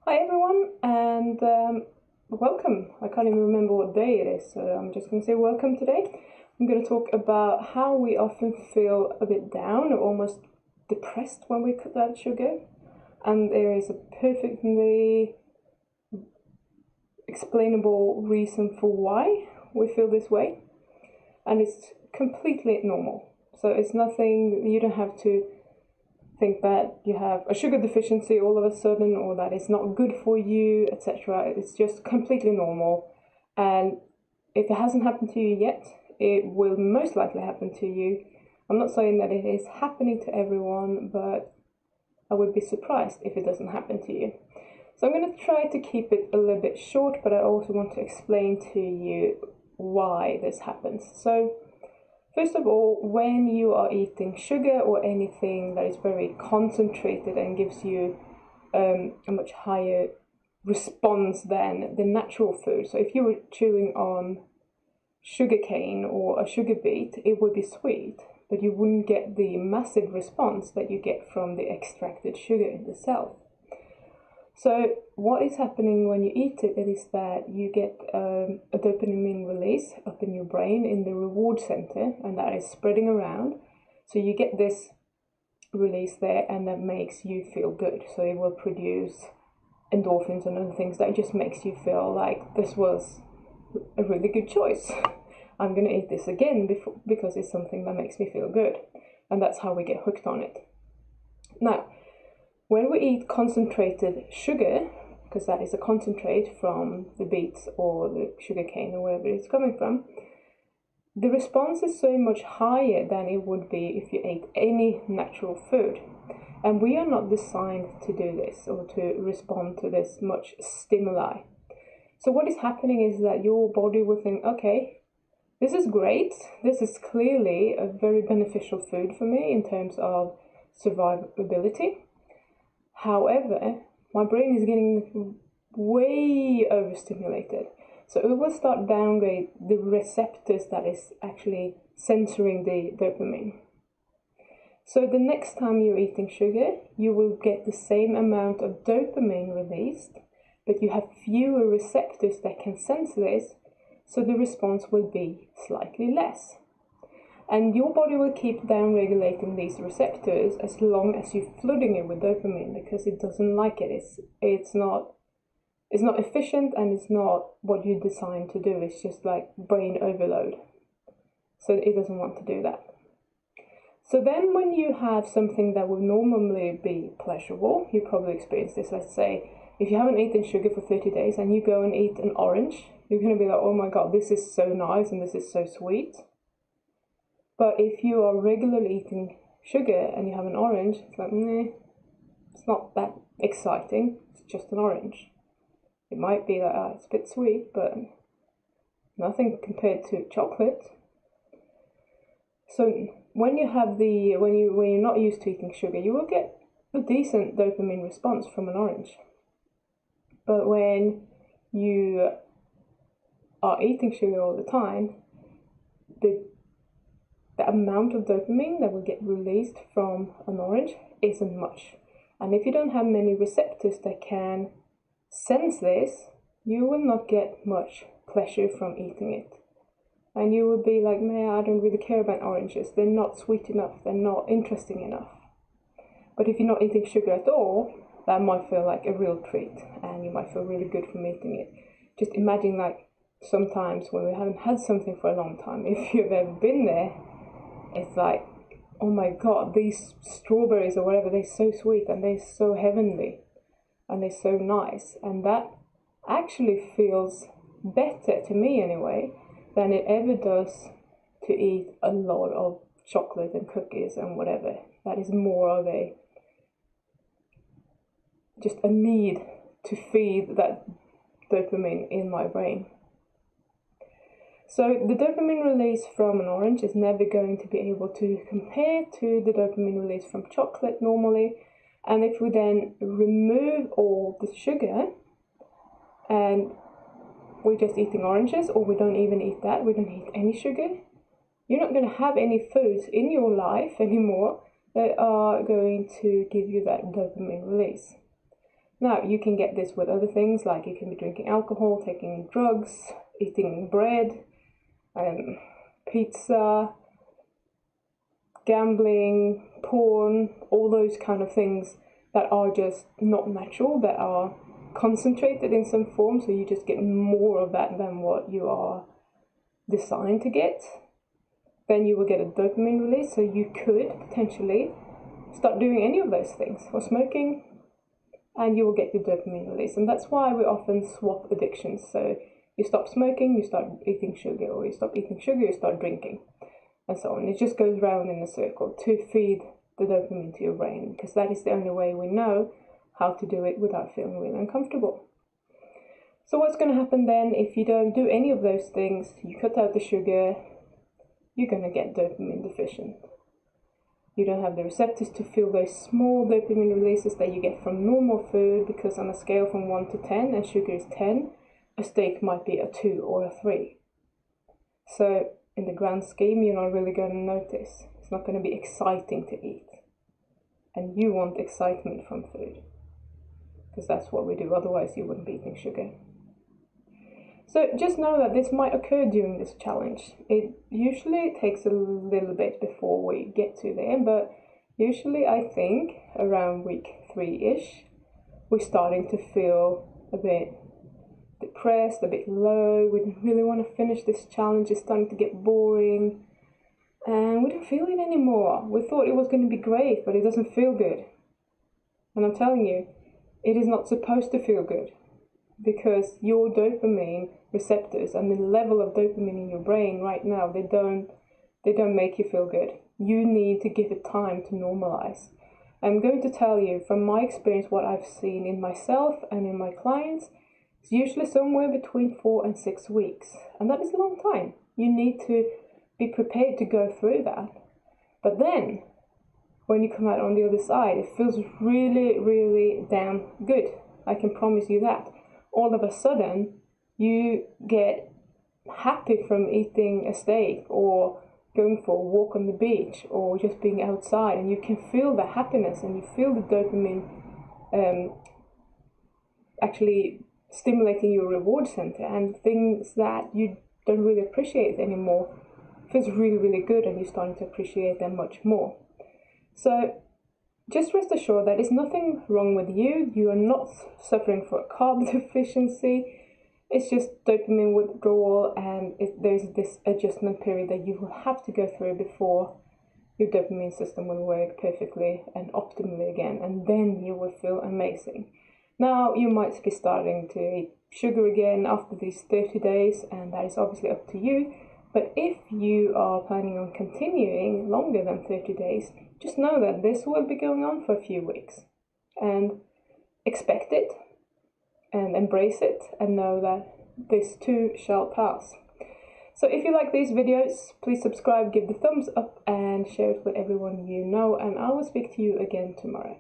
Hi everyone, and welcome. I can't even remember what day it is, so I'm just going to say welcome today. I'm going to talk about how we often feel a bit down or almost depressed when we cut out sugar, and there is a perfectly explainable reason for why we feel this way, and it's completely normal. So it's nothing, you don't have to think that you have a sugar deficiency all of a sudden, or that it's not good for you, etc. It's just completely normal, and if it hasn't happened to you yet, it will most likely happen to you. I'm not saying that it is happening to everyone, but I would be surprised if it doesn't happen to you. So I'm going to try to keep it a little bit short, but I also want to explain to you why this happens. So first of all, when you are eating sugar or anything that is very concentrated and gives you a much higher response than the natural food. So if you were chewing on sugar cane or a sugar beet, it would be sweet, but you wouldn't get the massive response that you get from the extracted sugar itself. So what is happening when you eat it is that you get a dopamine release up in your brain in the reward center, and that is spreading around. So you get this release there, and that makes you feel good. So it will produce endorphins and other things that just makes you feel like this was a really good choice. I'm going to eat this again because it's something that makes me feel good. And that's how we get hooked on it. Now, when we eat concentrated sugar, because that is a concentrate from the beets or the sugar cane or wherever it's coming from, the response is so much higher than it would be if you ate any natural food. And we are not designed to do this or to respond to this much stimuli. So what is happening is that your body will think, okay, this is great. This is clearly a very beneficial food for me in terms of survivability. However, my brain is getting way overstimulated. So it will start downgrade the receptors that is actually sensoring the dopamine. So the next time you're eating sugar, you will get the same amount of dopamine released, but you have fewer receptors that can sense this, so the response will be slightly less. And your body will keep down-regulating these receptors as long as you're flooding it with dopamine, because it doesn't like it. It's not efficient, and it's not what you're designed to do. It's just like brain overload. So it doesn't want to do that. So then when you have something that would normally be pleasurable, you probably experience this. Let's say if you haven't eaten sugar for 30 days and you go and eat an orange, you're going to be like, oh my god, this is so nice and this is so sweet. But if you are regularly eating sugar and you have an orange, it's like, meh, it's not that exciting, it's just an orange. It might be that it's a bit sweet, but nothing compared to chocolate. So when you're not used to eating sugar, you will get a decent dopamine response from an orange. But when you are eating sugar all the time, the amount of dopamine that will get released from an orange isn't much. And if you don't have many receptors that can sense this, you will not get much pleasure from eating it. And you will be like, man, I don't really care about oranges. They're not sweet enough. They're not interesting enough. But if you're not eating sugar at all, that might feel like a real treat, and you might feel really good from eating it. Just imagine, like, sometimes when we haven't had something for a long time, if you've ever been there, it's like, oh my god, these strawberries or whatever, they're so sweet and they're so heavenly and they're so nice. And that actually feels better, to me anyway, than it ever does to eat a lot of chocolate and cookies and whatever. That is more of just a need to feed that dopamine in my brain. So the dopamine release from an orange is never going to be able to compare to the dopamine release from chocolate normally. And if we then remove all the sugar and we're just eating oranges, or we don't even eat that, we don't eat any sugar, you're not going to have any foods in your life anymore that are going to give you that dopamine release. Now, you can get this with other things, like you can be drinking alcohol, taking drugs, eating bread, pizza, gambling, porn, all those kind of things that are just not natural, that are concentrated in some form, so you just get more of that than what you are designed to get. Then you will get a dopamine release, so you could potentially start doing any of those things, or smoking, and you will get your dopamine release. And that's why we often swap addictions. So you stop smoking, you start eating sugar, or you stop eating sugar, you start drinking, and so on. It just goes round in a circle to feed the dopamine to your brain, because that is the only way we know how to do it without feeling really uncomfortable. So what's going to happen then if you don't do any of those things? You cut out the sugar, you're going to get dopamine deficient. You don't have the receptors to feel those small dopamine releases that you get from normal food, because on a scale from 1 to 10, and sugar is 10, a steak might be a 2 or a 3. So in the grand scheme, you're not really going to notice. It's not going to be exciting to eat. And you want excitement from food, because that's what we do, otherwise you wouldn't be eating sugar. So just know that this might occur during this challenge. It usually takes a little bit before we get to there, but usually I think around week 3-ish, we're starting to feel a bit depressed, a bit low. We don't really want to finish this challenge. It's starting to get boring, and we don't feel it anymore. We thought it was going to be great, but it doesn't feel good. And I'm telling you, it is not supposed to feel good, because your dopamine receptors and the level of dopamine in your brain right now, they don't make you feel good. You need to give it time to normalize. I'm going to tell you from my experience what I've seen in myself and in my clients. It's usually somewhere between 4 and 6 weeks, and that is a long time. You need to be prepared to go through that. But then when you come out on the other side, it feels really, really damn good. I can promise you that. All of a sudden, you get happy from eating a steak, or going for a walk on the beach, or just being outside, and you can feel the happiness, and you feel the dopamine actually stimulating your reward center, and things that you don't really appreciate anymore feels really, really good, and you're starting to appreciate them much more. So just rest assured that there's nothing wrong with you. You are not suffering from a carb deficiency. It's just dopamine withdrawal, and there's this adjustment period that you will have to go through before your dopamine system will work perfectly and optimally again, and then you will feel amazing. Now, you might be starting to eat sugar again after these 30 days, and that is obviously up to you. But if you are planning on continuing longer than 30 days, just know that this will be going on for a few weeks, and expect it and embrace it, and know that this too shall pass. So if you like these videos, please subscribe, give the thumbs up, and share it with everyone you know, and I will speak to you again tomorrow.